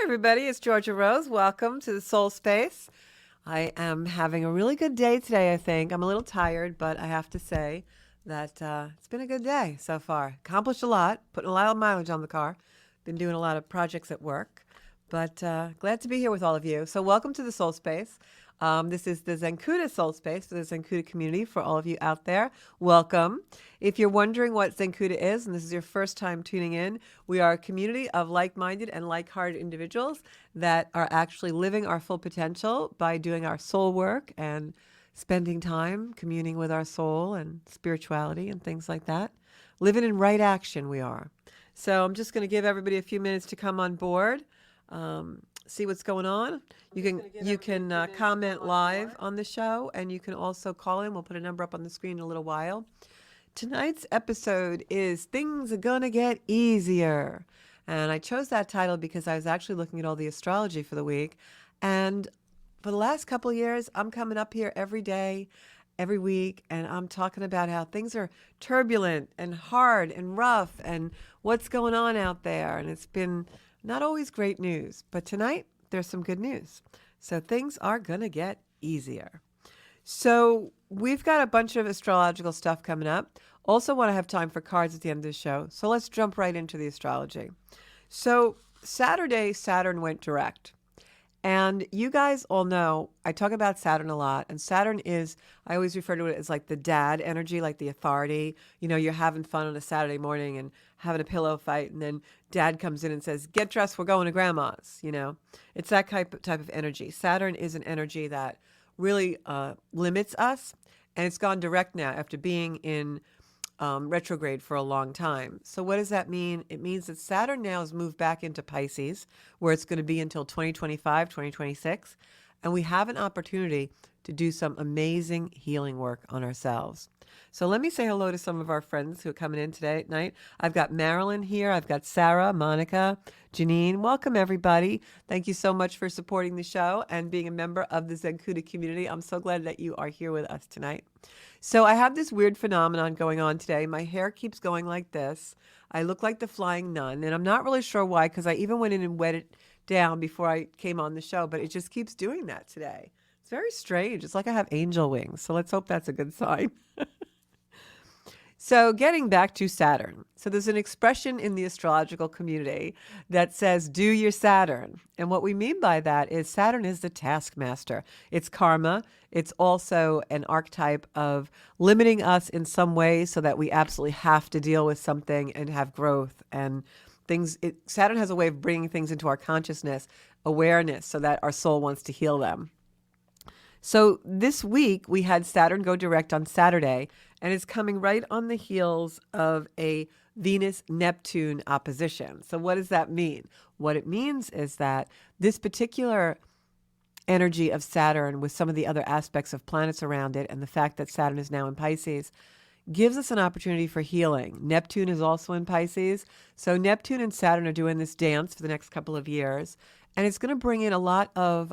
everybody. It's Georgia Rose. Welcome to the Soul Space. I am having a really good day today, I think. I'm a little tired, but I have to say that it's been a good day so far. Accomplished a lot, putting a lot of mileage on the car. Been doing a lot of projects at work, but glad to be here with all of you. So welcome to the Soul Space. This is the Zencuda Soul Space for the Zencuda community. For all of you out there, welcome. If you're wondering what Zencuda is, and this is your first time tuning in, we are a community of like-minded and like-hearted individuals that are actually living our full potential by doing our soul work and spending time communing with our soul and spirituality and things like that. Living in right action, we are. So I'm just going to give everybody a few minutes to come on board. See what's going on. You can comment live on the show, and you can also call in. We'll put a number up on the screen in a little while. Tonight's episode is Things Are Gonna Get Easier. And I chose that title because I was actually looking at all the astrology for the week. And for the last couple of years, I'm coming up here every day, every week, and I'm talking about how things are turbulent and hard and rough and what's going on out there. And it's been not always great news, but tonight there's some good news. So things are going to get easier. So we've got a bunch of astrological stuff coming up. Also want to have time for cards at the end of the show. So let's jump right into the astrology. So Saturday, Saturn went direct. And you guys all know, I talk about Saturn a lot, and Saturn is, I always refer to it as like the dad energy, like the authority. You know, you're having fun on a Saturday morning and having a pillow fight, and then dad comes in and says, get dressed, we're going to grandma's, you know. It's that type of energy. Saturn is an energy that really limits us, and it's gone direct now after being in retrograde for a long time. So what does that mean? It means that Saturn now has moved back into Pisces, where it's going to be until 2025, 2026. And we have an opportunity to do some amazing healing work on ourselves. So let me say hello to some of our friends who are coming in today at night. I've got Marilyn here. I've got Sarah, Monica, Janine. Welcome, everybody. Thank you so much for supporting the show and being a member of the Zencuda community. I'm so glad that you are here with us tonight. So I have this weird phenomenon going on today. My hair keeps going like this. I look like the flying nun, and I'm not really sure why, because I even went in and wet it down before I came on the show, but it just keeps doing that today. It's very strange. It's like I have angel wings. So let's hope that's a good sign. So getting back to Saturn. So there's an expression in the astrological community that says, do your Saturn. And what we mean by that is Saturn is the taskmaster. It's karma. It's also an archetype of limiting us in some way so that we absolutely have to deal with something and have growth and things. Saturn has a way of bringing things into our consciousness, awareness, so that our soul wants to heal them. So this week we had Saturn go direct on Saturday, and it's coming right on the heels of a Venus-Neptune opposition. So what does that mean? What it means is that this particular energy of Saturn, with some of the other aspects of planets around it, and the fact that Saturn is now in Pisces, gives us an opportunity for healing. Neptune is also in Pisces. So Neptune and Saturn are doing this dance for the next couple of years, and it's going to bring in a lot of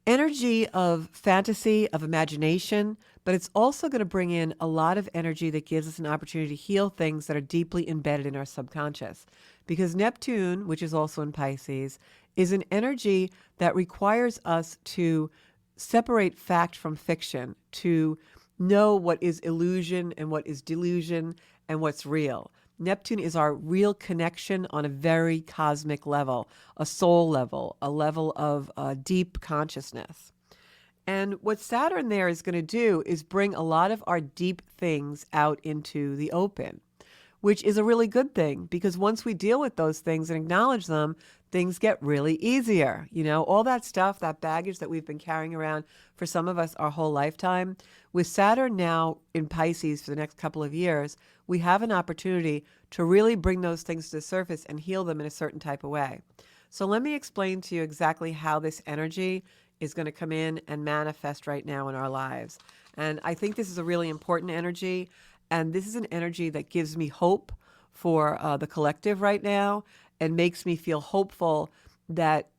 energy of fantasy, of imagination, but it's also going to bring in a lot of energy that gives us an opportunity to heal things that are deeply embedded in our subconscious. Because Neptune, which is also in Pisces, is an energy that requires us to separate fact from fiction, to know what is illusion and what is delusion and what's real. Neptune is our real connection on a very cosmic level, a soul level, a level of deep consciousness. And what Saturn there is going to do is bring a lot of our deep things out into the open, which is a really good thing, because once we deal with those things and acknowledge them, things get really easier. You know, all that stuff, that baggage that we've been carrying around for some of us our whole lifetime, with Saturn now in Pisces for the next couple of years, we have an opportunity to really bring those things to the surface and heal them in a certain type of way. So let me explain to you exactly how this energy is going to come in and manifest right now in our lives. And I think this is a really important energy. And this is an energy that gives me hope for the collective right now, and makes me feel hopeful that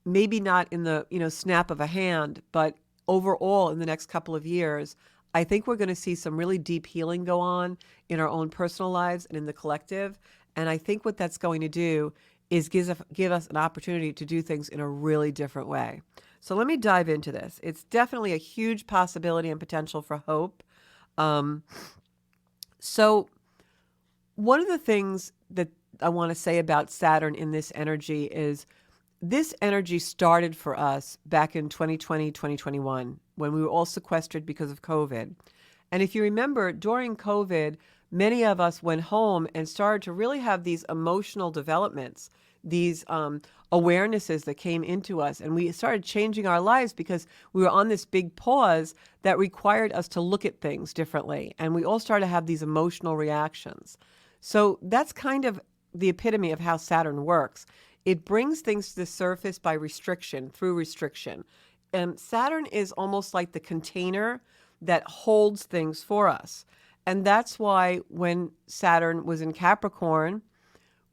maybe not in the snap of a hand, but overall in the next couple of years, I think we're going to see some really deep healing go on in our own personal lives and in the collective. And I think what that's going to do is give us an opportunity to do things in a really different way. So let me dive into this. It's definitely a huge possibility and potential for hope. Um, so one of the things that I want to say about Saturn in this energy is this energy started for us back in 2020, 2021, when we were all sequestered because of COVID. And if you remember, during COVID, many of us went home and started to really have these emotional developments, these awarenesses that came into us. And we started changing our lives because we were on this big pause that required us to look at things differently. And we all started to have these emotional reactions. So that's kind of the epitome of how Saturn works. It brings things to the surface by restriction, through restriction. And Saturn is almost like the container that holds things for us. And that's why when Saturn was in Capricorn,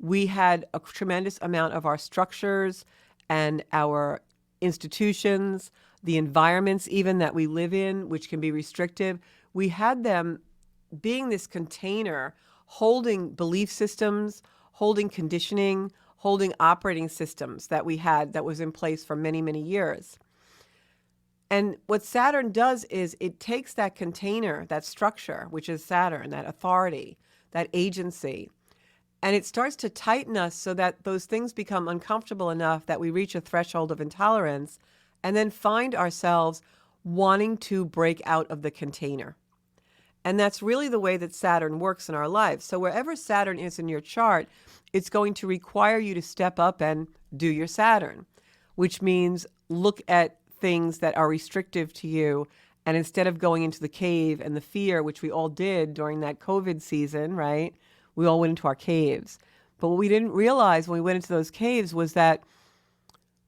we had a tremendous amount of our structures and our institutions, the environments even that we live in, which can be restrictive. We had them being this container holding belief systems, holding conditioning, holding operating systems that we had that was in place for many, many years. And what Saturn does is it takes that container, that structure, which is Saturn, that authority, that agency, and it starts to tighten us so that those things become uncomfortable enough that we reach a threshold of intolerance and then find ourselves wanting to break out of the container. And that's really the way that Saturn works in our lives. So wherever Saturn is in your chart, it's going to require you to step up and do your Saturn, which means look at things that are restrictive to you. And instead of going into the cave and the fear, which we all did during that COVID season, right? We all went into our caves. But what we didn't realize when we went into those caves was that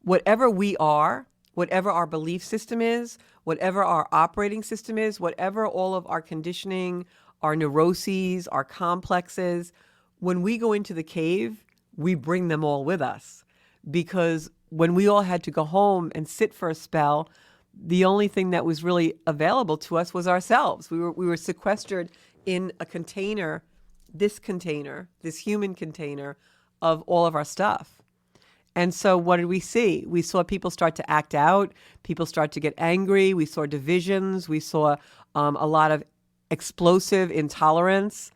whatever we are, whatever our belief system is, whatever our operating system is, whatever all of our conditioning, our neuroses, our complexes, when we go into the cave, we bring them all with us. Because when we all had to go home and sit for a spell, the only thing that was really available to us was ourselves. We were sequestered in a container, this human container of all of our stuff. And so what did we see? We saw people start to act out. People start to get angry. We saw divisions. We saw a lot of explosive intolerance.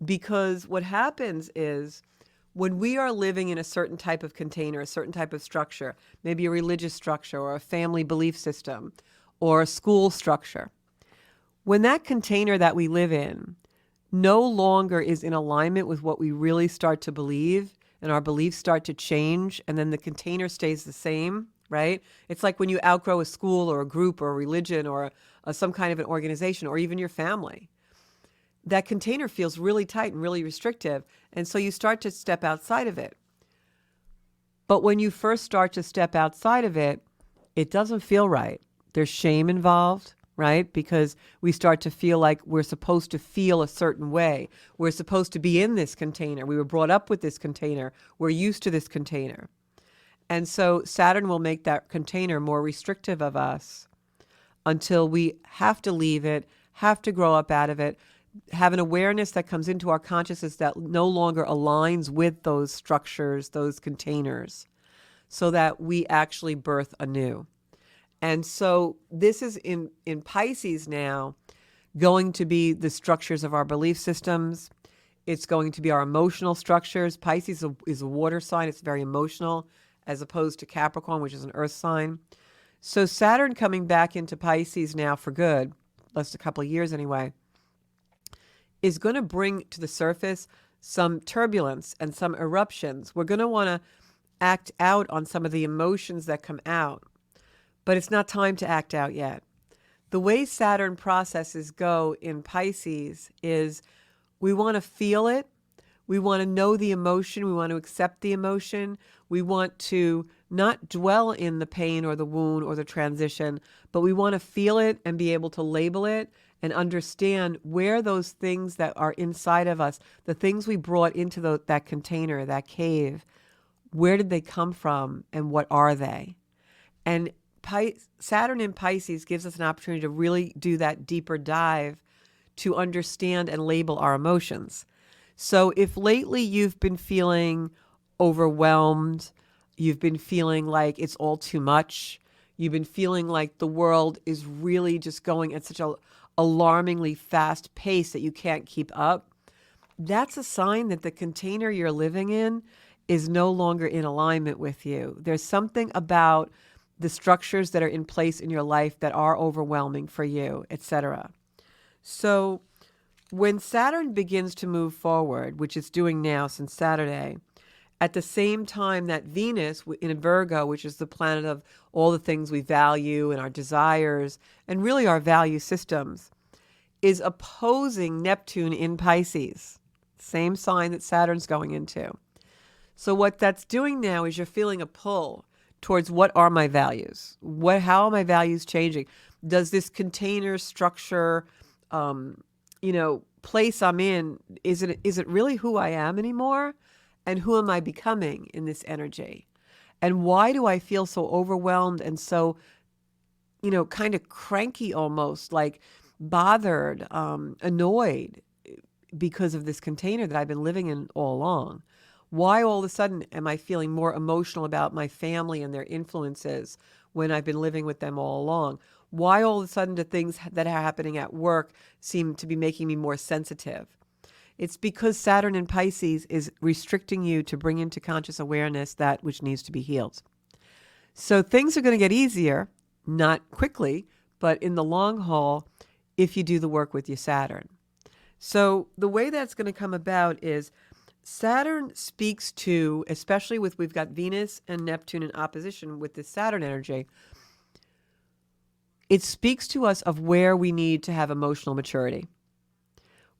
Because what happens is when we are living in a certain type of container, a certain type of structure, maybe a religious structure or a family belief system or a school structure, when that container that we live in no longer is in alignment with what we really start to believe, and our beliefs start to change, and then the container stays the same, right? It's like when you outgrow a school or a group or a religion or some kind of an organization or even your family. That container feels really tight and really restrictive, and so you start to step outside of it. But when you first start to step outside of it, it doesn't feel right. There's shame involved, right? Because we start to feel like we're supposed to feel a certain way. We're supposed to be in this container. We were brought up with this container. We're used to this container. And so Saturn will make that container more restrictive of us until we have to leave it, have to grow up out of it, have an awareness that comes into our consciousness that no longer aligns with those structures, those containers, so that we actually birth anew. And so this is in Pisces now going to be the structures of our belief systems. It's going to be our emotional structures. Pisces is a water sign. It's very emotional, as opposed to Capricorn, which is an earth sign. So Saturn coming back into Pisces now for good, last a couple of years anyway, is going to bring to the surface some turbulence and some eruptions. We're going to want to act out on some of the emotions that come out. But it's not time to act out yet. The way Saturn processes go in Pisces is we want to feel it. We want to know the emotion. We want to accept the emotion. We want to not dwell in the pain or the wound or the transition, but we want to feel it and be able to label it and understand where those things that are inside of us, the things we brought into that container, that cave, where did they come from and what are they? And Saturn in Pisces gives us an opportunity to really do that deeper dive to understand and label our emotions. So if lately you've been feeling overwhelmed. You've been feeling like it's all too much. You've been feeling like the world is really just going at such a alarmingly fast pace that you can't keep up. That's a sign that the container you're living in is no longer in alignment with you. There's something about the structures that are in place in your life that are overwhelming for you, etc. So when Saturn begins to move forward, which it's doing now since Saturday, at the same time that Venus in Virgo, which is the planet of all the things we value and our desires and really our value systems, is opposing Neptune in Pisces, same sign that Saturn's going into. So what that's doing now is you're feeling a pull towards what are my values? How are my values changing? Does this container structure, place I'm in, is it really who I am anymore? And who am I becoming in this energy? And why do I feel so overwhelmed and so, kind of cranky almost, like bothered, annoyed because of this container that I've been living in all along? Why all of a sudden am I feeling more emotional about my family and their influences when I've been living with them all along? Why all of a sudden do things that are happening at work seem to be making me more sensitive? It's because Saturn in Pisces is restricting you to bring into conscious awareness that which needs to be healed. So things are going to get easier, not quickly, but in the long haul, if you do the work with your Saturn. So the way that's going to come about is Saturn speaks to, especially we've got Venus and Neptune in opposition with this Saturn energy, it speaks to us of where we need to have emotional maturity.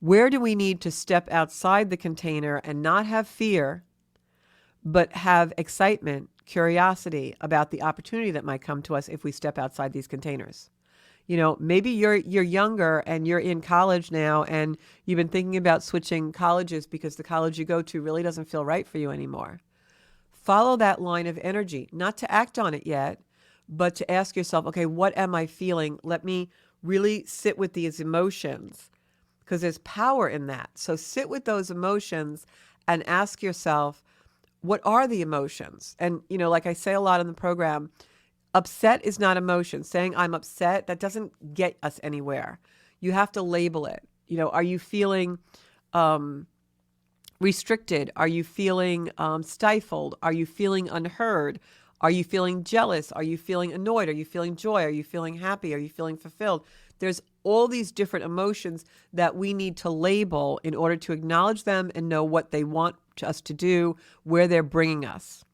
Where do we need to step outside the container and not have fear, but have excitement, curiosity about the opportunity that might come to us if we step outside these containers? Maybe you're younger and you're in college now and you've been thinking about switching colleges because the college you go to really doesn't feel right for you anymore. Follow that line of energy, not to act on it yet, but to ask yourself, okay, what am I feeling? Let me really sit with these emotions, because there's power in that. So sit with those emotions and ask yourself, what are the emotions? And, like I say a lot in the program, upset is not emotion. Saying I'm upset, that doesn't get us anywhere. You have to label it. Are you feeling restricted? Are you feeling stifled? Are you feeling unheard? Are you feeling jealous? Are you feeling annoyed? Are you feeling joy? Are you feeling happy? Are you feeling fulfilled? There's all these different emotions that we need to label in order to acknowledge them and know what they want us to do, where they're bringing us.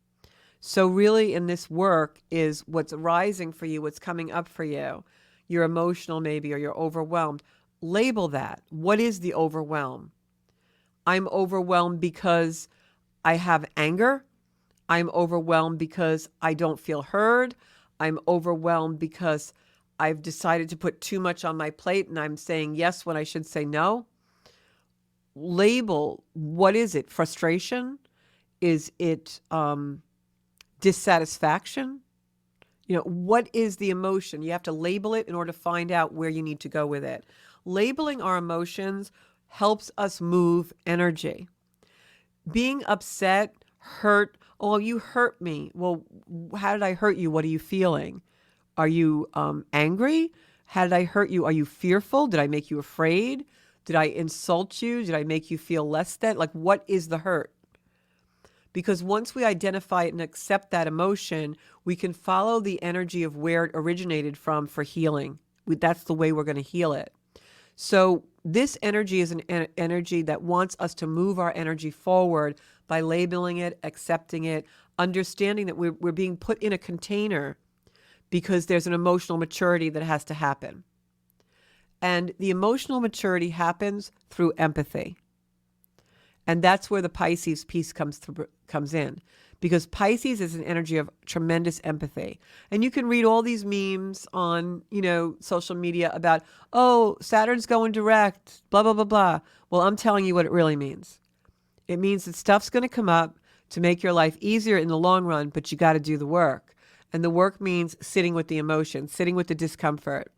So really in this work is what's arising for you, what's coming up for you. You're emotional maybe, or you're overwhelmed. Label that. What is the overwhelm? I'm overwhelmed because I have anger. I'm overwhelmed because I don't feel heard. I'm overwhelmed because I've decided to put too much on my plate and I'm saying yes when I should say no. Label, what is it? Frustration? Is it dissatisfaction? What is the emotion? You have to label it in order to find out where you need to go with it. Labeling our emotions helps us move energy. Being upset, hurt, oh, you hurt me. Well, how did I hurt you? What are you feeling? Are you angry? How did I hurt you? Are you fearful? Did I make you afraid? Did I insult you? Did I make you feel less than? Like, what is the hurt? Because once we identify it and accept that emotion, we can follow the energy of where it originated from for healing. That's the way we're going to heal it. So this energy is an energy that wants us to move our energy forward by labeling it, accepting it, understanding that we're being put in a container because there's an emotional maturity that has to happen. And the emotional maturity happens through empathy. And that's where the Pisces piece comes in, because Pisces is an energy of tremendous empathy. And you can read all these memes on, social media about, oh, Saturn's going direct, blah, blah, blah, blah. Well, I'm telling you what it really means. It means that stuff's going to come up to make your life easier in the long run, but you got to do the work. And the work means sitting with the emotion, sitting with the discomfort.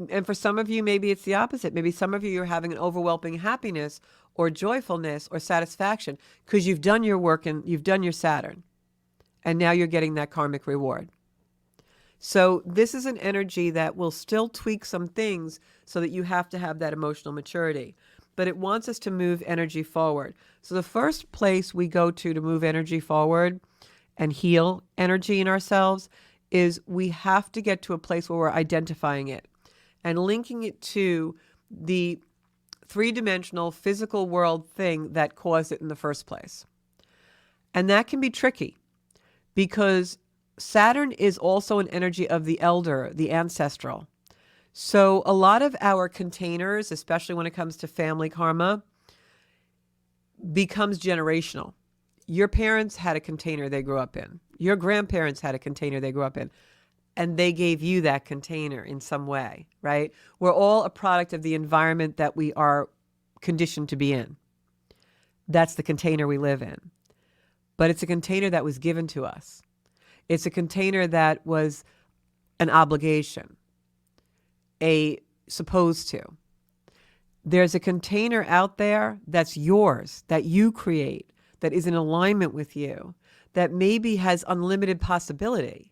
And for some of you, maybe it's the opposite. Maybe some of you are having an overwhelming happiness or joyfulness or satisfaction because you've done your work and you've done your Saturn. And now you're getting that karmic reward. So this is an energy that will still tweak some things so that you have to have that emotional maturity. But it wants us to move energy forward. So the first place we go to move energy forward and heal energy in ourselves is we have to get to a place where we're identifying it and linking it to the three-dimensional physical world thing that caused it in the first place. And that can be tricky because Saturn is also an energy of the elder, the ancestral. So a lot of our containers, especially when it comes to family karma, becomes generational. Your parents had a container they grew up in. Your grandparents had a container they grew up in. And they gave you that container in some way, right? We're all a product of the environment that we are conditioned to be in. That's the container we live in. But it's a container that was given to us. It's a container that was an obligation, supposed to. There's a container out there that's yours, that you create, that is in alignment with you, that maybe has unlimited possibility.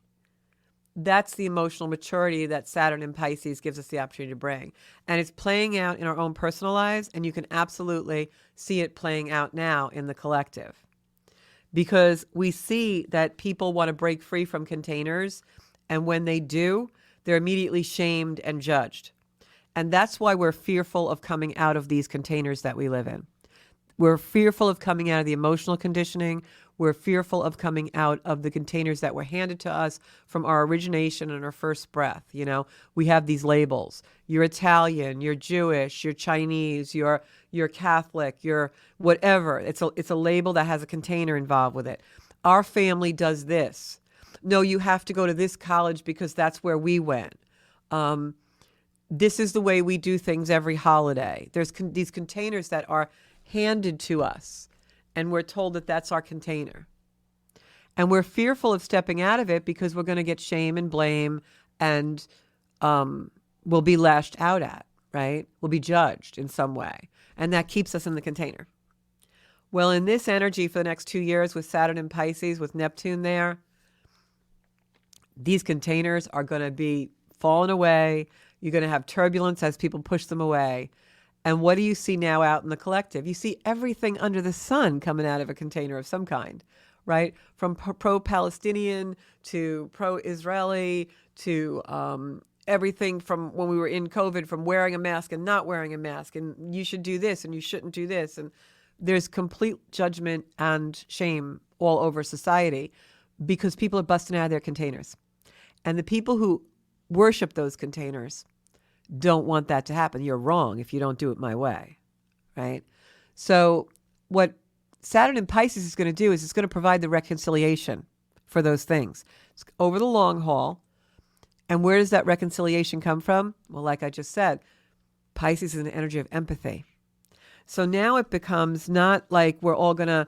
That's the emotional maturity that Saturn in Pisces gives us the opportunity to bring. And it's playing out in our own personal lives, and you can absolutely see it playing out now in the collective. Because we see that people want to break free from containers, and when they do, they're immediately shamed and judged. And that's why we're fearful of coming out of these containers that we live in. We're fearful of coming out of the emotional conditioning. We're fearful of coming out of the containers that were handed to us from our origination and our first breath. You know, we have these labels. You're Italian, you're Jewish, you're Chinese, you're Catholic, you're whatever. It's a label that has a container involved with it. Our family does this. No, you have to go to this college because that's where we went. This is the way we do things every holiday. There's these containers that are handed to us, and we're told that that's our container. And we're fearful of stepping out of it because we're going to get shame and blame, and we'll be lashed out at, right? We'll be judged in some way. And that keeps us in the container. Well, in this energy for the next 2 years with Saturn and Pisces, with Neptune there, these containers are going to be falling away. You're going to have turbulence as people push them away. And what do you see now out in the collective? You see everything under the sun coming out of a container of some kind, right? From pro-Palestinian to pro-Israeli to everything from when we were in COVID, from wearing a mask and not wearing a mask, and you should do this and you shouldn't do this. And there's complete judgment and shame all over society because people are busting out of their containers. And the people who worship those containers don't want that to happen. You're wrong if you don't do it my way, right? So what Saturn in Pisces is going to do is it's going to provide the reconciliation for those things. It's over the long haul. And where does that reconciliation come from? Well, like I just said, Pisces is an energy of empathy. So now it becomes not like we're all going to,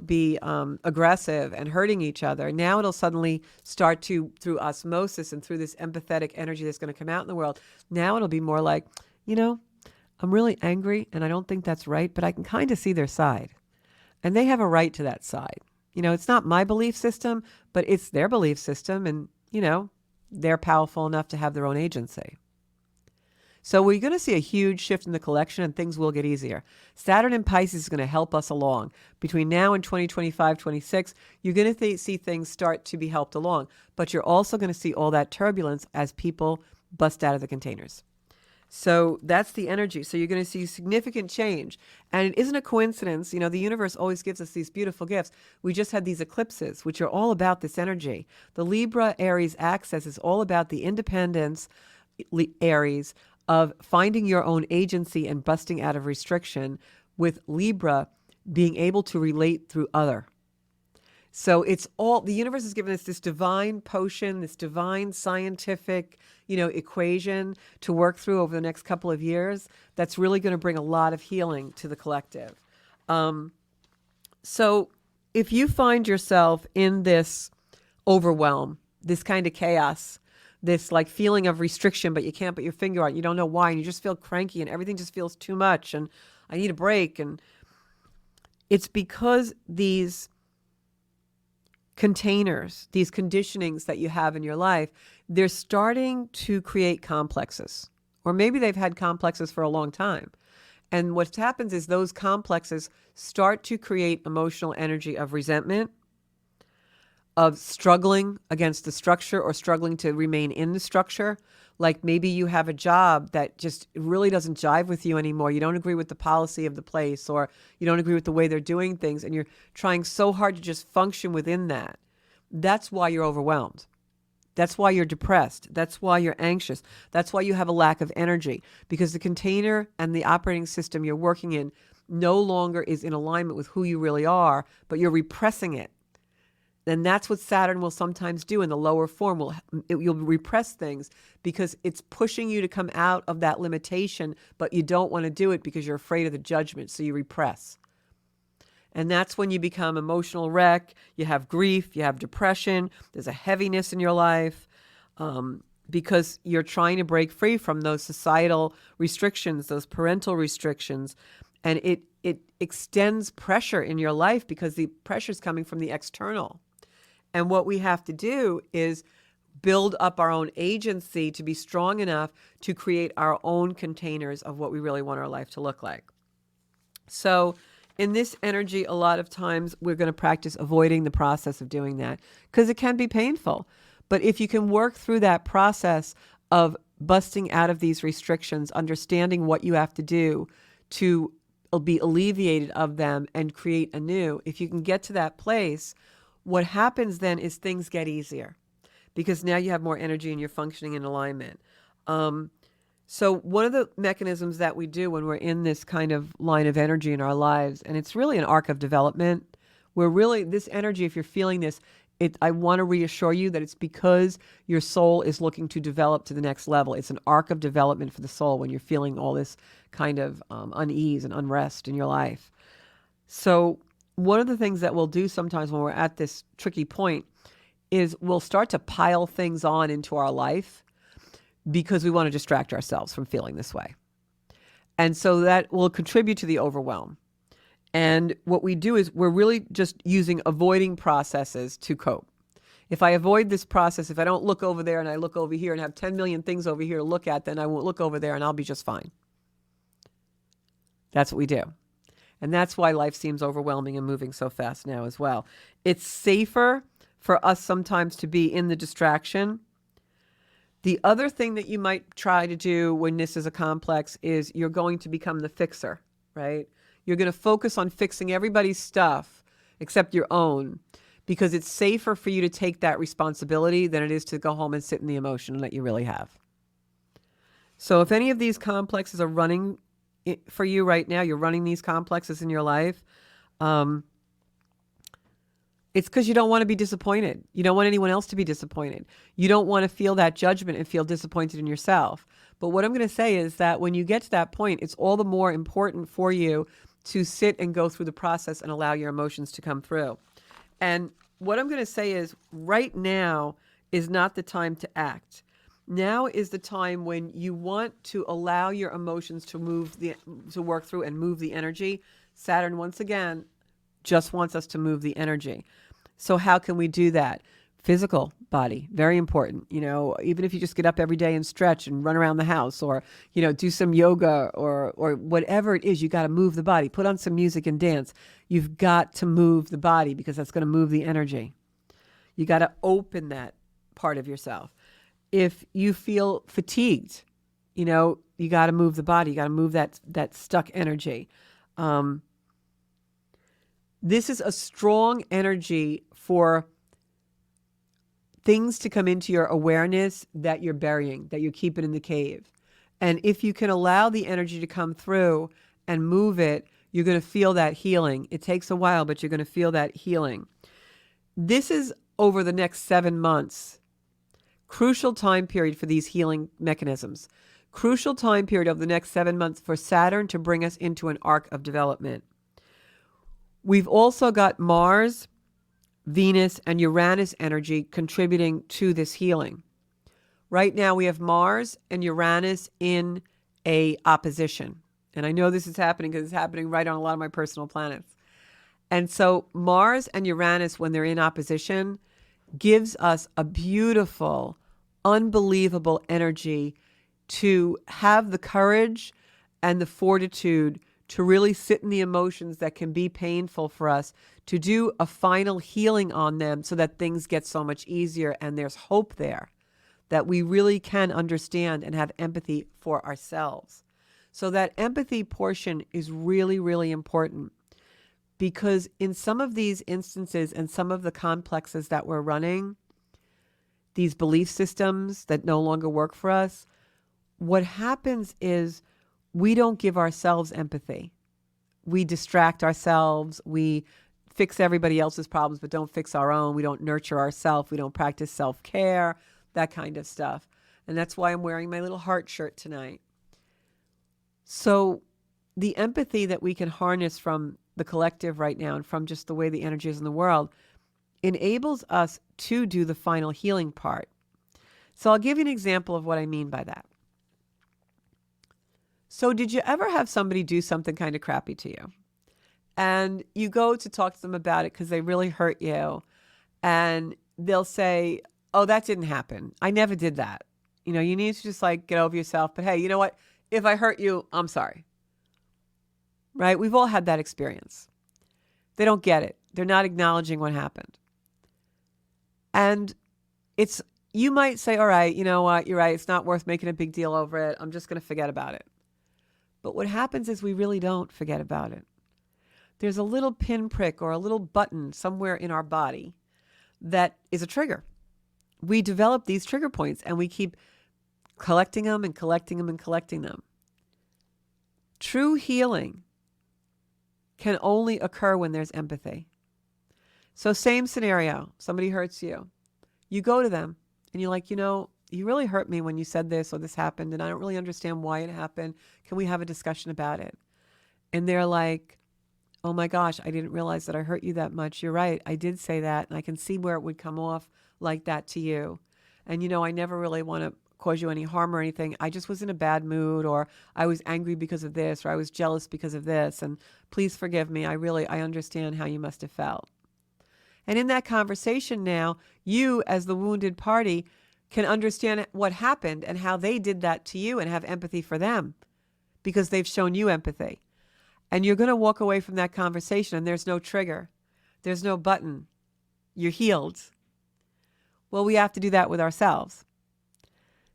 be aggressive and hurting each other. Now it'll suddenly start to, through osmosis and through this empathetic energy that's going to come out in the world, now it'll be more like, I'm really angry and I don't think that's right, but I can kind of see their side. And they have a right to that side. It's not my belief system, but it's their belief system. And, they're powerful enough to have their own agency. So we're going to see a huge shift in the collection and things will get easier. Saturn in Pisces is going to help us along. Between now and 2025, 26, you're going to see things start to be helped along. But you're also going to see all that turbulence as people bust out of the containers. So that's the energy. So you're going to see significant change. And it isn't a coincidence. The universe always gives us these beautiful gifts. We just had these eclipses, which are all about this energy. The Libra Aries axis is all about the independence, Aries, of finding your own agency and busting out of restriction, with Libra being able to relate through other. So it's all, the universe has given us this divine potion, this divine scientific, equation to work through over the next couple of years that's really going to bring a lot of healing to the collective. So if you find yourself in this overwhelm, this kind of chaos, this like feeling of restriction, but you can't put your finger on it, you don't know why, and you just feel cranky and everything just feels too much, and I need a break. And it's because these containers, these conditionings that you have in your life, they're starting to create complexes. Or maybe they've had complexes for a long time. And what happens is those complexes start to create emotional energy of resentment, of struggling against the structure or struggling to remain in the structure. Like maybe you have a job that just really doesn't jive with you anymore. You don't agree with the policy of the place, or you don't agree with the way they're doing things, and you're trying so hard to just function within that. That's why you're overwhelmed. That's why you're depressed. That's why you're anxious. That's why you have a lack of energy, because the container and the operating system you're working in no longer is in alignment with who you really are, but you're repressing it. And that's what Saturn will sometimes do in the lower form. You'll repress things because it's pushing you to come out of that limitation, but you don't want to do it because you're afraid of the judgment, so you repress. And that's when you become emotional wreck. You have grief, you have depression, there's a heaviness in your life, because you're trying to break free from those societal restrictions, those parental restrictions. And it extends pressure in your life because the pressure is coming from the external. And what we have to do is build up our own agency to be strong enough to create our own containers of what we really want our life to look like. So in this energy, a lot of times we're going to practice avoiding the process of doing that because it can be painful. But if you can work through that process of busting out of these restrictions, understanding what you have to do to be alleviated of them and create anew, if you can get to that place, what happens then is things get easier because now you have more energy and you're functioning in alignment. So one of the mechanisms that we do when we're in this kind of line of energy in our lives, and it's really an arc of development, where really this energy, if you're feeling this, I want to reassure you that it's because your soul is looking to develop to the next level. It's an arc of development for the soul when you're feeling all this kind of unease and unrest in your life. So one of the things that we'll do sometimes when we're at this tricky point is we'll start to pile things on into our life because we want to distract ourselves from feeling this way. And so that will contribute to the overwhelm. And what we do is we're really just using avoiding processes to cope. If I avoid this process, if I don't look over there and I look over here and have 10 million things over here to look at, then I won't look over there and I'll be just fine. That's what we do. And that's why life seems overwhelming and moving so fast now as well. It's safer for us sometimes to be in the distraction. The other thing that you might try to do when this is a complex is you're going to become the fixer, right? You're going to focus on fixing everybody's stuff except your own because it's safer for you to take that responsibility than it is to go home and sit in the emotion that you really have. So if any of these complexes are running for you right now, you're running these complexes in your life, it's because you don't want to be disappointed. You don't want anyone else to be disappointed. You don't want to feel that judgment and feel disappointed in yourself. But what I'm going to say is that when you get to that point, it's all the more important for you to sit and go through the process and allow your emotions to come through. And what I'm going to say is right now is not the time to act. Now is the time when you want to allow your emotions to work through and move the energy. Saturn, once again, just wants us to move the energy. So how can we do that? Physical body, very important. Even if you just get up every day and stretch and run around the house, or do some yoga or whatever it is, you got to move the body. Put on some music and dance. You've got to move the body because that's going to move the energy. You got to open that part of yourself. If you feel fatigued, you got to move the body. You got to move that stuck energy. This is a strong energy for things to come into your awareness that you're burying, that you're keeping in the cave. And if you can allow the energy to come through and move it, you're going to feel that healing. It takes a while, but you're going to feel that healing. This is over the next 7 months. Crucial time period for these healing mechanisms. Crucial time period of the next 7 months for Saturn to bring us into an arc of development. We've also got Mars, Venus, and Uranus energy contributing to this healing. Right now we have Mars and Uranus in a opposition. And I know this is happening because it's happening right on a lot of my personal planets. And so Mars and Uranus, when they're in opposition, gives us a beautiful, unbelievable energy to have the courage and the fortitude to really sit in the emotions that can be painful for us, to do a final healing on them so that things get so much easier and there's hope there, that we really can understand and have empathy for ourselves. So that empathy portion is really, really important, because in some of these instances and some of the complexes that we're running, these belief systems that no longer work for us, what happens is we don't give ourselves empathy. We distract ourselves. We fix everybody else's problems, but don't fix our own. We don't nurture ourselves. We don't practice self-care, that kind of stuff. And that's why I'm wearing my little heart shirt tonight. So the empathy that we can harness from the collective right now and from just the way the energy is in the world enables us to do the final healing part. So I'll give you an example of what I mean by that. So did you ever have somebody do something kind of crappy to you? And you go to talk to them about it because they really hurt you. And they'll say, oh, that didn't happen. I never did that. You know, you need to just like get over yourself. But hey, you know what? If I hurt you, I'm sorry. Right? We've all had that experience. They don't get it. They're not acknowledging what happened. And you might say, all right, you know what? You're right. It's not worth making a big deal over it. I'm just going to forget about it. But what happens is we really don't forget about it. There's a little pinprick or a little button somewhere in our body that is a trigger. We develop these trigger points and we keep collecting them and collecting them and collecting them. True healing can only occur when there's empathy. So same scenario, somebody hurts you. You go to them and you're like, you know, you really hurt me when you said this or this happened and I don't really understand why it happened. Can we have a discussion about it? And they're like, oh my gosh, I didn't realize that I hurt you that much. You're right. I did say that. And I can see where it would come off like that to you. And, you know, I never really want to cause you any harm or anything. I just was in a bad mood, or I was angry because of this, or I was jealous because of this. And please forgive me. I understand how you must have felt. And in that conversation now, you as the wounded party can understand what happened and how they did that to you and have empathy for them because they've shown you empathy. And you're going to walk away from that conversation and there's no trigger. There's no button. You're healed. Well, we have to do that with ourselves.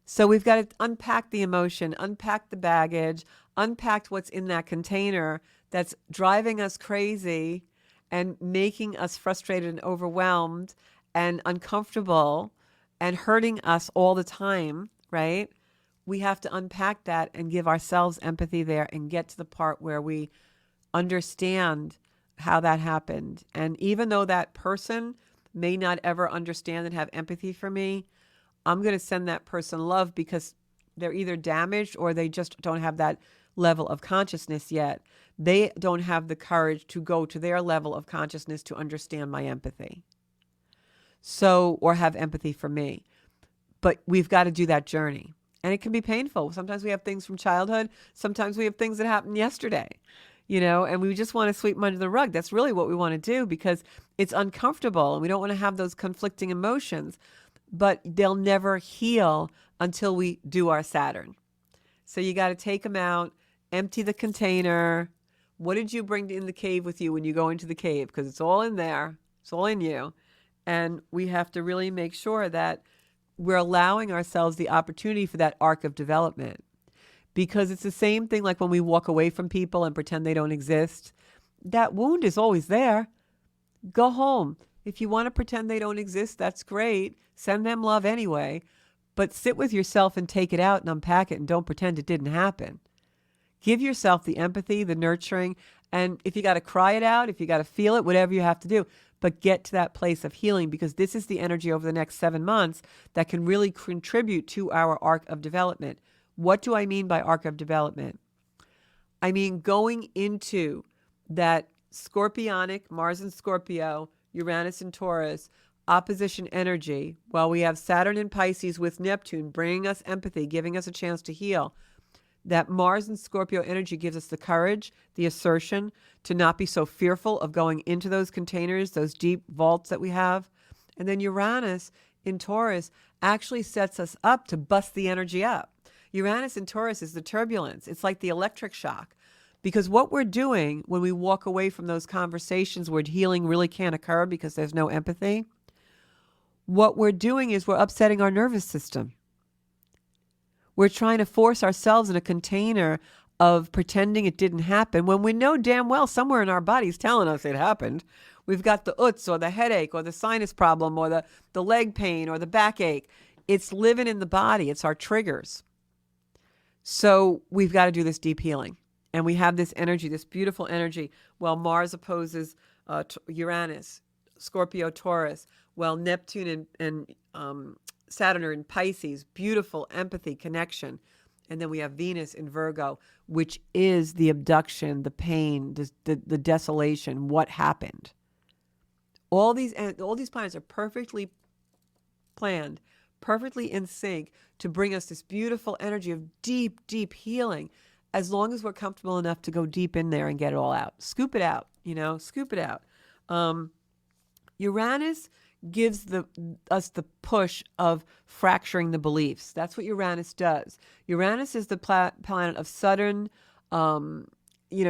So we've got to unpack the emotion, unpack the baggage, unpack what's in that container that's driving us crazy and making us frustrated and overwhelmed and uncomfortable and hurting us all the time, right? We have to unpack that and give ourselves empathy there and get to the part where we understand how that happened. And even though that person may not ever understand and have empathy for me, I'm going to send that person love because they're either damaged or they just don't have that level of consciousness yet. They don't have the courage to go to their level of consciousness to understand my empathy. So, or have empathy for me. But we've got to do that journey. And it can be painful. Sometimes we have things from childhood. Sometimes we have things that happened yesterday, you know, and we just want to sweep them under the rug. That's really what we want to do because it's uncomfortable and we don't want to have those conflicting emotions, but they'll never heal until we do our Saturn. So you got to take them out, empty the container. What did you bring in the cave with you when you go into the cave? Because it's all in there. It's all in you. And we have to really make sure that we're allowing ourselves the opportunity for that arc of development. Because it's the same thing like when we walk away from people and pretend they don't exist. That wound is always there. Go home. If you want to pretend they don't exist, that's great. Send them love anyway. But sit with yourself and take it out and unpack it and don't pretend it didn't happen. Give yourself the empathy, the nurturing, and if you got to cry it out, if you got to feel it, whatever you have to do, but get to that place of healing because this is the energy over the next 7 months that can really contribute to our arc of development. What do I mean by arc of development? I mean going into that scorpionic, Mars and Scorpio, Uranus and Taurus, opposition energy, while we have Saturn and Pisces with Neptune bringing us empathy, giving us a chance to heal. that Mars and Scorpio energy gives us the courage, the assertion to not be so fearful of going into those containers, those deep vaults that we have. And then Uranus in Taurus actually sets us up to bust the energy up. Uranus in Taurus is the turbulence. It's like the electric shock. Because what we're doing when we walk away from those conversations where healing really can't occur because there's no empathy, what we're doing is we're upsetting our nervous system. We're trying to force ourselves in a container of pretending it didn't happen when we know damn well somewhere in our body's telling us it happened. We've got the uts or the headache or the sinus problem or the leg pain or the backache. It's living in the body. It's our triggers. So we've got to do this deep healing. And we have this energy, this beautiful energy, while Mars opposes Uranus, Scorpio, Taurus, while Neptune and Saturn are in Pisces, beautiful empathy, connection. And then we have Venus in Virgo, which is the abduction, the pain, the desolation, what happened. All these planets are perfectly planned, perfectly in sync to bring us this beautiful energy of deep, deep healing, as long as we're comfortable enough to go deep in there and get it all out. Scoop it out, scoop it out. Uranus gives us the push of fracturing the beliefs. That's what Uranus does. Uranus is the planet of sudden,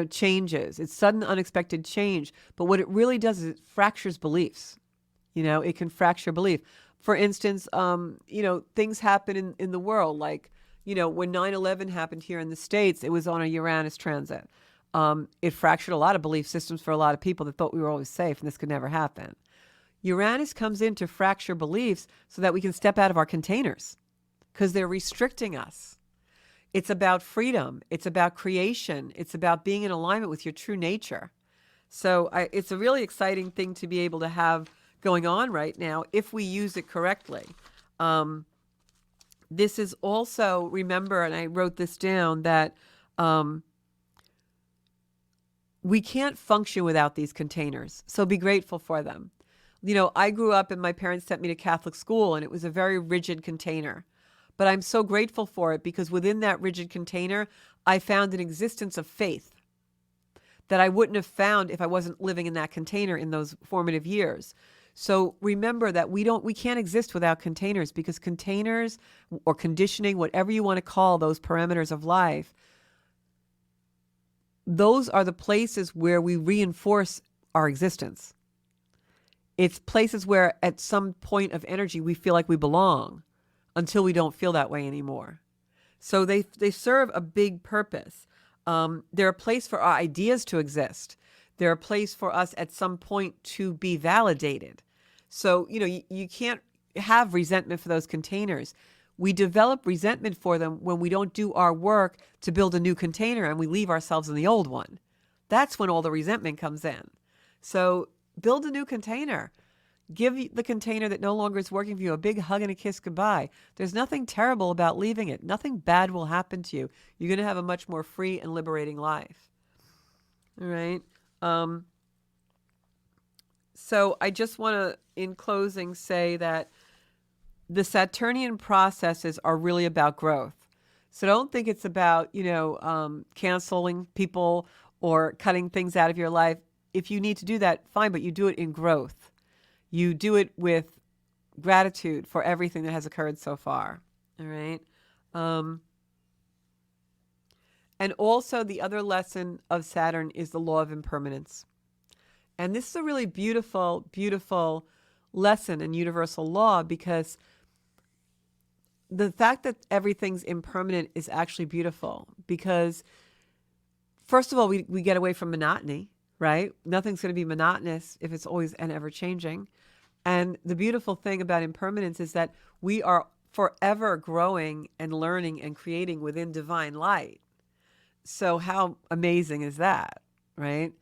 changes. It's sudden, unexpected change. But what it really does is it fractures beliefs. It can fracture belief. For instance, things happen in the world, like, when 9/11 happened here in the States, it was on a Uranus transit. It fractured a lot of belief systems for a lot of people that thought we were always safe and this could never happen. Uranus comes in to fracture beliefs so that we can step out of our containers because they're restricting us. It's about freedom. It's about creation. It's about being in alignment with your true nature. So it's a really exciting thing to be able to have going on right now if we use it correctly. This is also, remember, and I wrote this down, that we can't function without these containers. So be grateful for them. I grew up and my parents sent me to Catholic school and it was a very rigid container. But I'm so grateful for it because within that rigid container, I found an existence of faith that I wouldn't have found if I wasn't living in that container in those formative years. So remember that we can't exist without containers, because containers or conditioning, whatever you want to call those parameters of life, those are the places where we reinforce our existence. It's places where at some point of energy we feel like we belong until we don't feel that way anymore. So they serve a big purpose. They're a place for our ideas to exist. They're a place for us at some point to be validated. So, you can't have resentment for those containers. We develop resentment for them when we don't do our work to build a new container and we leave ourselves in the old one. That's when all the resentment comes in. So build a new container. Give the container that no longer is working for you a big hug and a kiss goodbye. There's nothing terrible about leaving it. Nothing bad will happen to you. You're going to have a much more free and liberating life. All right. So I just want to, in closing, say that the Saturnian processes are really about growth. So don't think it's about, canceling people or cutting things out of your life. If you need to do that, fine, but you do it in growth. You do it with gratitude for everything that has occurred so far. All right. And also the other lesson of Saturn is the law of impermanence. And this is a really beautiful, beautiful lesson in universal law, because the fact that everything's impermanent is actually beautiful, because first of all, we get away from monotony, right? Nothing's going to be monotonous if it's always and ever changing. And the beautiful thing about impermanence is that we are forever growing and learning and creating within divine light. So how amazing is that, right?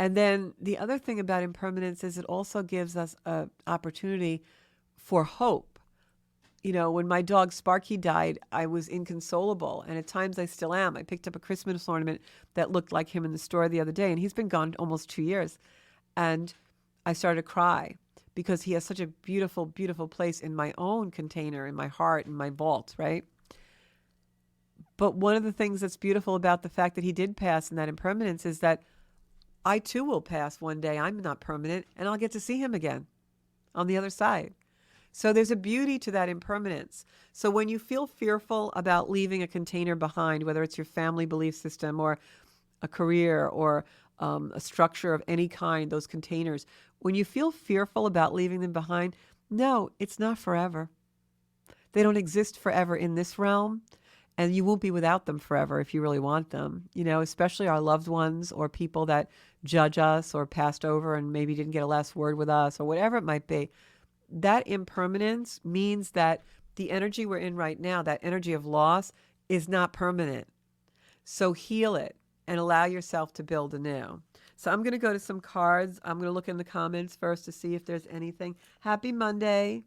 And then the other thing about impermanence is it also gives us an opportunity for hope. When my dog Sparky died, I was inconsolable, and at times I still am. I picked up a Christmas ornament that looked like him in the store the other day, and he's been gone almost 2 years. And I started to cry because he has such a beautiful, beautiful place in my own container, in my heart, in my vault, right? But one of the things that's beautiful about the fact that he did pass in that impermanence is that I too will pass one day. I'm not permanent, and I'll get to see him again on the other side. So there's a beauty to that impermanence. So when you feel fearful about leaving a container behind, whether it's your family belief system or a career or a structure of any kind, those containers, when you feel fearful about leaving them behind, no, it's not forever. They don't exist forever in this realm, and you won't be without them forever if you really want them, especially our loved ones or people that judge us or passed over and maybe didn't get a last word with us or whatever it might be. That impermanence means that the energy we're in right now, that energy of loss, is not permanent. So heal it and allow yourself to build anew. So I'm going to go to some cards. I'm going to look in the comments first to see if there's anything. Happy Monday.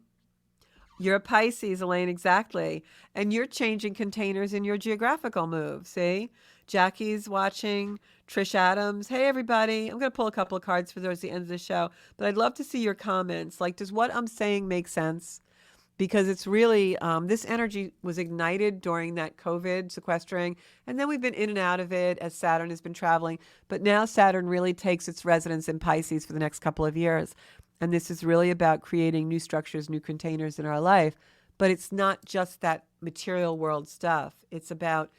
You're a Pisces, Elaine, exactly. And you're changing containers in your geographical move, see? Jackie's watching, Trish Adams. Hey, everybody. I'm going to pull a couple of cards for those at the end of the show. But I'd love to see your comments. Like, does what I'm saying make sense? Because it's really, this energy was ignited during that COVID sequestering. And then we've been in and out of it as Saturn has been traveling. But now Saturn really takes its residence in Pisces for the next couple of years. And this is really about creating new structures, new containers in our life. But it's not just that material world stuff. It's about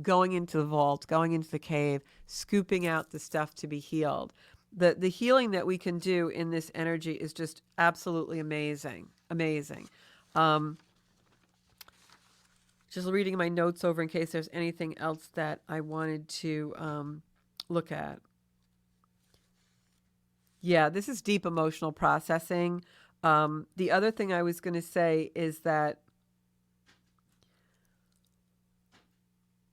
going into the vault, going into the cave, scooping out the stuff to be healed. The healing that we can do in this energy is just absolutely amazing. Amazing. Just reading my notes over in case there's anything else that I wanted to look at. Yeah, this is deep emotional processing. The other thing I was going to say is that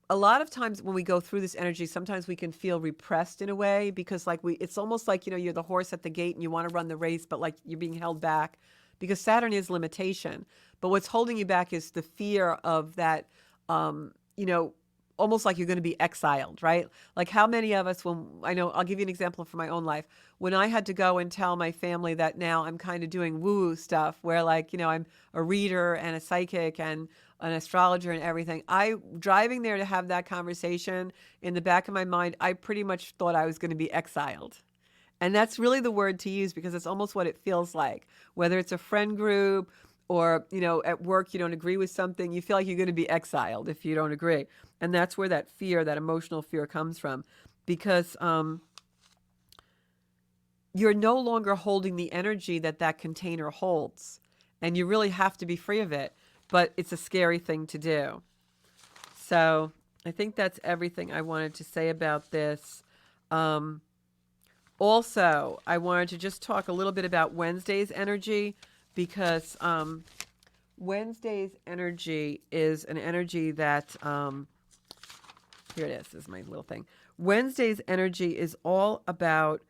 a lot of times when we go through this energy, sometimes we can feel repressed in a way because it's almost like, you're the horse at the gate and you want to run the race, but like you're being held back because Saturn is limitation. But what's holding you back is the fear of that, almost like you're going to be exiled, right? Like how many of us, I'll give you an example from my own life. When I had to go and tell my family that now I'm kind of doing woo-woo stuff where I'm a reader and a psychic and an astrologer and everything. Driving there to have that conversation, in the back of my mind, I pretty much thought I was going to be exiled. And that's really the word to use because it's almost what it feels like. Whether it's a friend group or, at work you don't agree with something, you feel like you're going to be exiled if you don't agree. And that's where that fear, that emotional fear comes from. Because you're no longer holding the energy that container holds. And you really have to be free of it. But it's a scary thing to do. So I think that's everything I wanted to say about this. Also, I wanted to just talk a little bit about Wednesday's energy because Wednesday's energy is an energy that, here it is, this is my little thing. Wednesday's energy is all about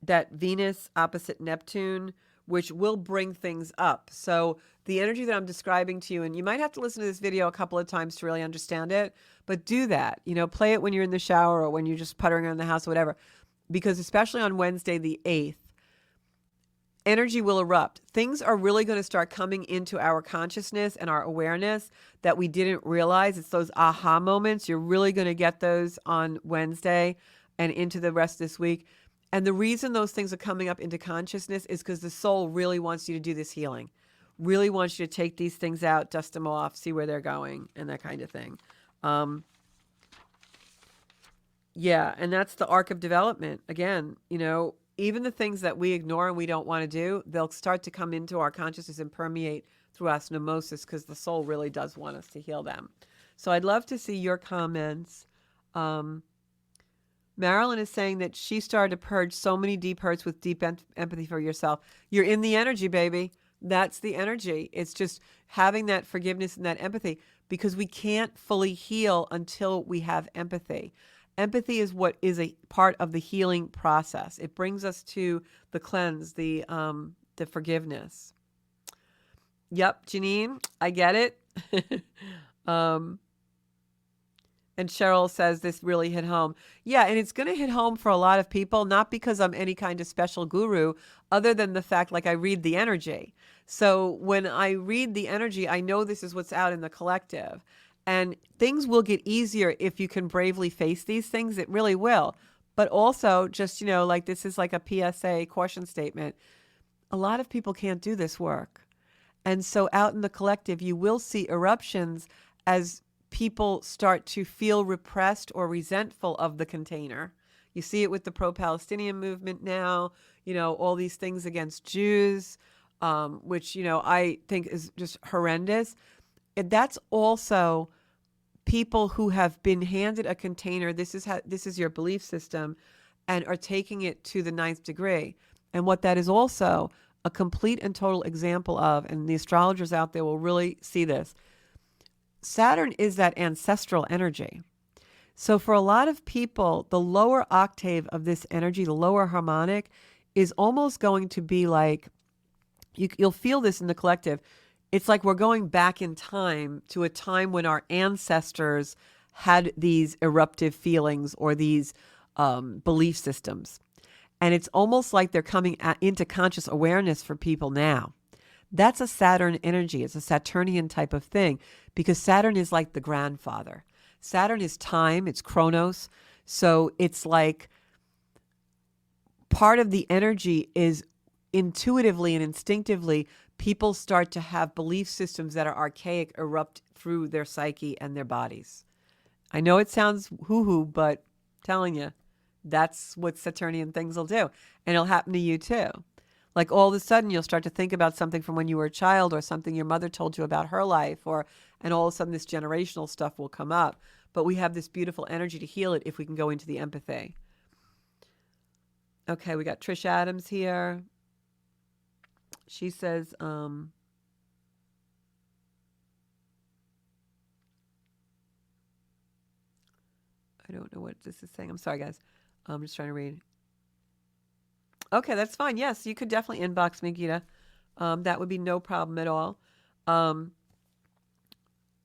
that Venus opposite Neptune, which will bring things up. So the energy that I'm describing to you, and you might have to listen to this video a couple of times to really understand it, but do that. Play it when you're in the shower or when you're just puttering around the house or whatever. Because especially on Wednesday, the 8th, energy will erupt. Things are really going to start coming into our consciousness and our awareness that we didn't realize. It's those aha moments. You're really going to get those on Wednesday and into the rest of this week. And the reason those things are coming up into consciousness is because the soul really wants you to do this healing. Really wants you to take these things out, dust them off, see where they're going, and that kind of thing. Yeah, and that's the arc of development. Again, even the things that we ignore and we don't want to do, they'll start to come into our consciousness and permeate through osmosis because the soul really does want us to heal them. So I'd love to see your comments. Marilyn is saying that she started to purge so many deep hurts with deep empathy for yourself. You're in the energy, baby. That's the energy. It's just having that forgiveness and that empathy because we can't fully heal until we have empathy. Empathy is what is a part of the healing process. It brings us to the cleanse, the forgiveness. Yep, Janine, I get it. And Cheryl says this really hit home. Yeah, and it's going to hit home for a lot of people, not because I'm any kind of special guru, other than the fact, I read the energy. So when I read the energy, I know this is what's out in the collective. And things will get easier if you can bravely face these things. It really will. But also, just, like this is like a PSA caution statement. A lot of people can't do this work. And so out in the collective, you will see eruptions as people start to feel repressed or resentful of the container. You see it with the pro-Palestinian movement now, all these things against Jews, which, I think is just horrendous. And that's also people who have been handed a container. This is your belief system, and are taking it to the ninth degree. And what that is also a complete and total example of, and the astrologers out there will really see this, Saturn is that ancestral energy. So for a lot of people, the lower octave of this energy, the lower harmonic, is almost going to be like, you'll feel this in the collective. It's like we're going back in time to a time when our ancestors had these eruptive feelings or these belief systems. And it's almost like they're coming into conscious awareness for people now. That's a Saturn energy. It's a Saturnian type of thing, because Saturn is like the grandfather. Saturn is time, it's Chronos. So it's like part of the energy is intuitively and instinctively, people start to have belief systems that are archaic erupt through their psyche and their bodies. I know it sounds hoo-hoo, but I'm telling you, that's what Saturnian things will do. And it'll happen to you too. Like all of a sudden you'll start to think about something from when you were a child, or something your mother told you about her life, and all of a sudden this generational stuff will come up. But we have this beautiful energy to heal it if we can go into the empathy. Okay, we got Trish Adams here. She says, I don't know what this is saying. I'm sorry, guys. I'm just trying to read. Okay, that's fine. Yes, you could definitely inbox me, Gita. That would be no problem at all.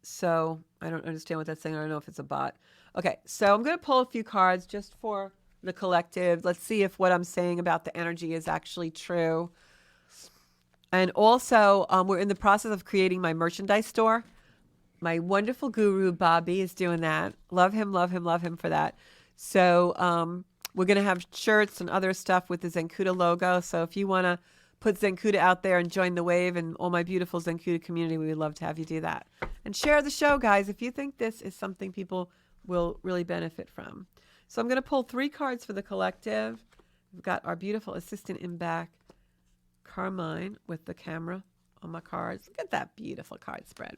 So I don't understand what that's saying. I don't know if it's a bot. Okay, so I'm going to pull a few cards just for the collective. Let's see if what I'm saying about the energy is actually true. And also, we're in the process of creating my merchandise store. My wonderful guru, Bobby, is doing that. Love him, love him, love him for that. So we're going to have shirts and other stuff with the Zencuda logo. So if you want to put Zencuda out there and join the wave and all my beautiful Zencuda community, we would love to have you do that. And share the show, guys, if you think this is something people will really benefit from. So I'm going to pull 3 cards for the collective. We've got our beautiful assistant in back, Carmine, with the camera on my cards. Look at that beautiful card spread.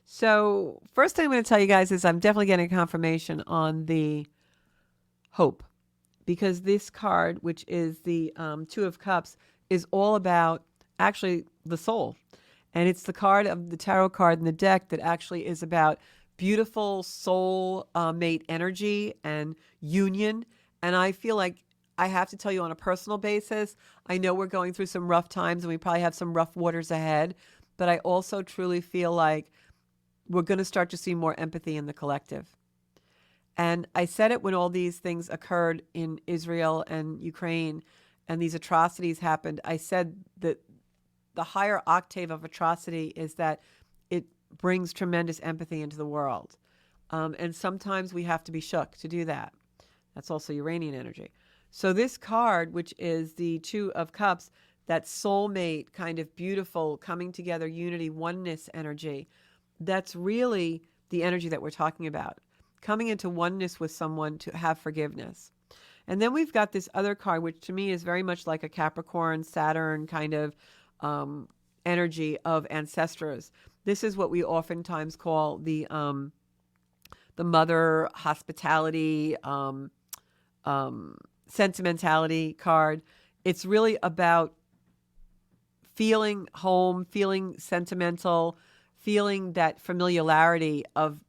So first thing I'm going to tell you guys is I'm definitely getting confirmation on the hope, because this card, which is the 2 of Cups, is all about actually the soul. And it's the card of the tarot card in the deck that actually is about beautiful soul mate energy and union. And I feel like I have to tell you on a personal basis, I know we're going through some rough times and we probably have some rough waters ahead, but I also truly feel like we're going to start to see more empathy in the collective. And I said it when all these things occurred in Israel and Ukraine and these atrocities happened. I said that the higher octave of atrocity is that it brings tremendous empathy into the world. And sometimes we have to be shook to do that. That's also Uranian energy. So this card, which is the 2 of Cups, that soulmate kind of beautiful coming together, unity, oneness energy, that's really the energy that we're talking about. Coming into oneness with someone to have forgiveness. And then we've got this other card, which to me is very much like a Capricorn, Saturn kind of energy of ancestors. This is what we oftentimes call the mother hospitality, sentimentality card. It's really about feeling home, feeling sentimental, feeling that familiarity of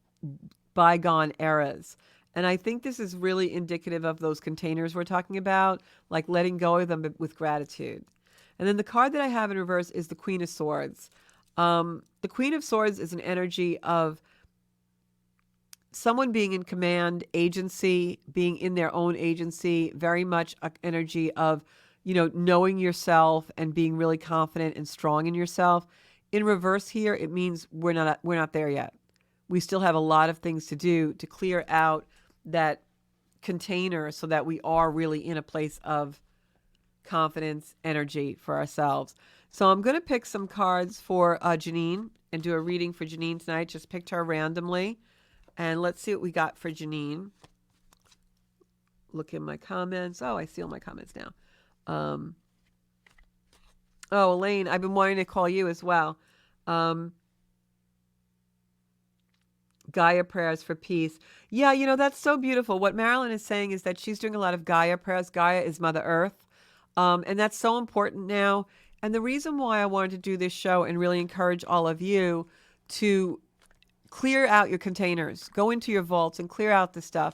bygone eras. And I think this is really indicative of those containers we're talking about, like letting go of them with gratitude. And then the card that I have in reverse is the Queen of Swords. The Queen of Swords is an energy of someone being in command, agency, being in their own agency, very much an energy of, knowing yourself and being really confident and strong in yourself. In reverse here, it means we're not there yet. we still have a lot of things to do to clear out that container so that we are really in a place of confidence, energy for ourselves. So I'm going to pick some cards for Janine and do a reading for Janine tonight. Just picked her randomly. And let's see what we got for Janine. Look in my comments. Oh, I see all my comments now. Oh, Elaine, I've been wanting to call you as well. Gaia prayers for peace. Yeah, you know, that's so beautiful. What Marilyn is saying is that she's doing a lot of Gaia prayers. Gaia is Mother Earth. And that's so important now. And the reason why I wanted to do this show and really encourage all of you to clear out your containers, go into your vaults and clear out the stuff,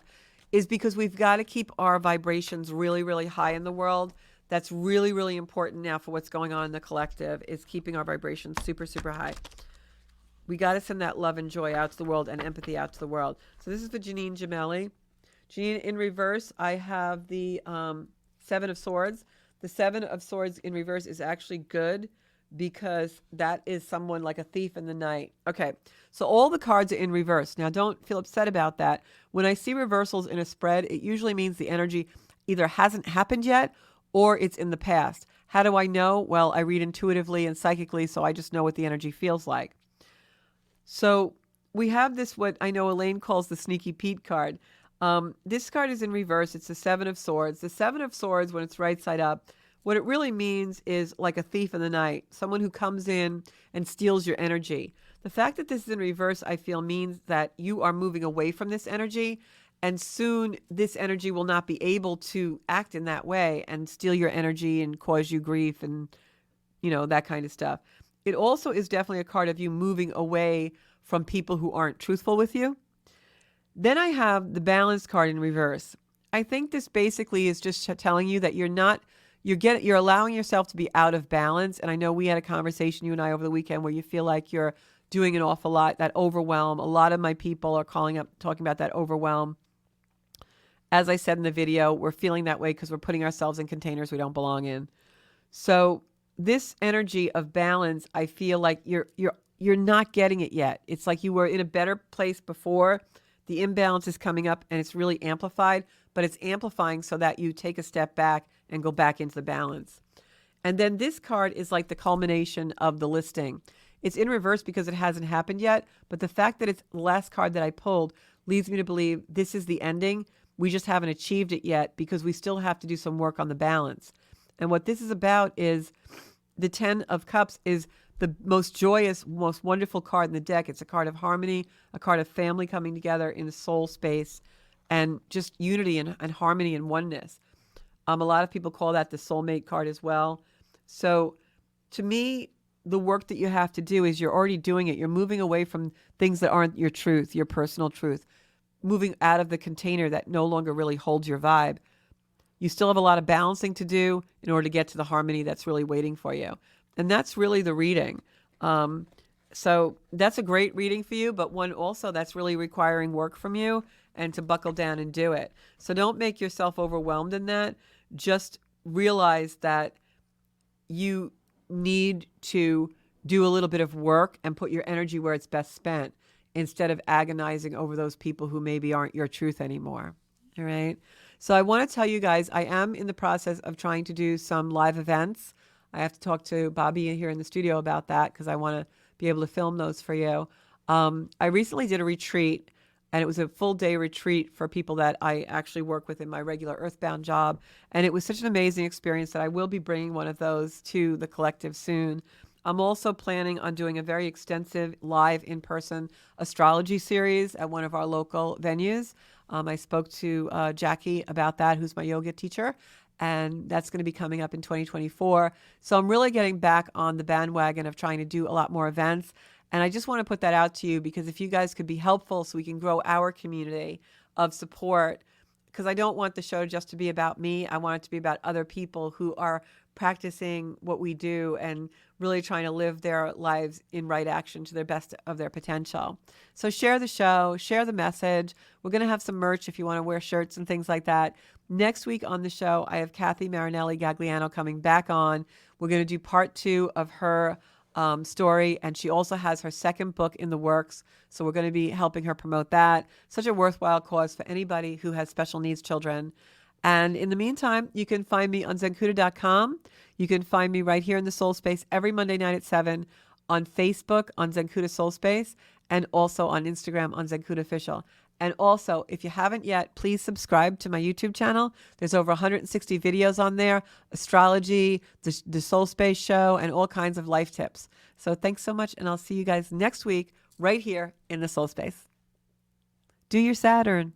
is because we've got to keep our vibrations really, really high in the world. That's really, really important now for what's going on in the collective, is keeping our vibrations super, super high. We got to send that love and joy out to the world and empathy out to the world. So this is for Janine Gemelli. Janine, in reverse, I have the Seven of Swords. The Seven of Swords in reverse is actually good because that is someone like a thief in the night. Okay, so all the cards are in reverse. Now, don't feel upset about that. When I see reversals in a spread, it usually means the energy either hasn't happened yet or it's in the past. How do I know? Well, I read intuitively and psychically, so I just know what the energy feels like. So we have this, what I know Elaine calls the Sneaky Pete card. This card is in reverse. It's the Seven of Swords. The Seven of Swords, when it's right side up, what it really means is like a thief in the night, someone who comes in and steals your energy. The fact that this is in reverse, I feel, means that you are moving away from this energy, and soon this energy will not be able to act in that way and steal your energy and cause you grief and, you know, that kind of stuff. It also is definitely a card of you moving away from people who aren't truthful with you. Then I have the Balance card in reverse. I think this basically is just telling you that you're allowing yourself to be out of balance. And I know we had a conversation, you and I, over the weekend where you feel like you're doing an awful lot, that overwhelm. A lot of my people are calling up, talking about that overwhelm. As I said in the video, we're feeling that way because we're putting ourselves in containers we don't belong in. So this energy of balance, I feel like you're not getting it yet. It's like you were in a better place before. The imbalance is coming up and it's really amplified, but it's amplifying so that you take a step back and go back into the balance. And then this card is like the culmination of the listing. It's in reverse because it hasn't happened yet, but the fact that it's the last card that I pulled leads me to believe this is the ending. We just haven't achieved it yet because we still have to do some work on the balance. And what this is about is the Ten of Cups is the most joyous, most wonderful card in the deck. It's a card of harmony, a card of family coming together in a soul space, and just unity and harmony and oneness. A lot of people call that the soulmate card as well. So to me, the work that you have to do is you're already doing it. You're moving away from things that aren't your truth, your personal truth, moving out of the container that no longer really holds your vibe. You still have a lot of balancing to do in order to get to the harmony that's really waiting for you. And that's really the reading. So that's a great reading for you, but one also that's really requiring work from you and to buckle down and do it. So don't make yourself overwhelmed in that. Just realize that you need to do a little bit of work and put your energy where it's best spent instead of agonizing over those people who maybe aren't your truth anymore. All right. So I want to tell you guys, I am in the process of trying to do some live events. I have to talk to Bobby here in the studio about that because I want to be able to film those for you. I recently did a retreat, and it was a full day retreat for people that I actually work with in my regular Earthbound job. And it was such an amazing experience that I will be bringing one of those to the collective soon. I'm also planning on doing a very extensive live in-person astrology series at one of our local venues. I spoke to Jackie about that, who's my yoga teacher, and that's going to be coming up in 2024. So I'm really getting back on the bandwagon of trying to do a lot more events. And I just want to put that out to you because if you guys could be helpful so we can grow our community of support, because I don't want the show just to be about me. I want it to be about other people who are practicing what we do and really trying to live their lives in right action to their best of their potential. So share the show, share the message. We're going to have some merch if you want to wear shirts and things like that. Next week on the show, I have Kathy Marinelli Gagliano coming back on. We're going to do part 2 of her story. And she also has her second book in the works. So we're going to be helping her promote that. Such a worthwhile cause for anybody who has special needs children. And in the meantime, you can find me on Zencuda.com. You can find me right here in the Soul Space every Monday night at 7 on Facebook on Zencuda Soul Space and also on Instagram on Zencuda Official. And also, if you haven't yet, please subscribe to my YouTube channel. There's over 160 videos on there, astrology, the Soul Space show, and all kinds of life tips. So thanks so much, and I'll see you guys next week right here in the Soul Space. Do your Saturn.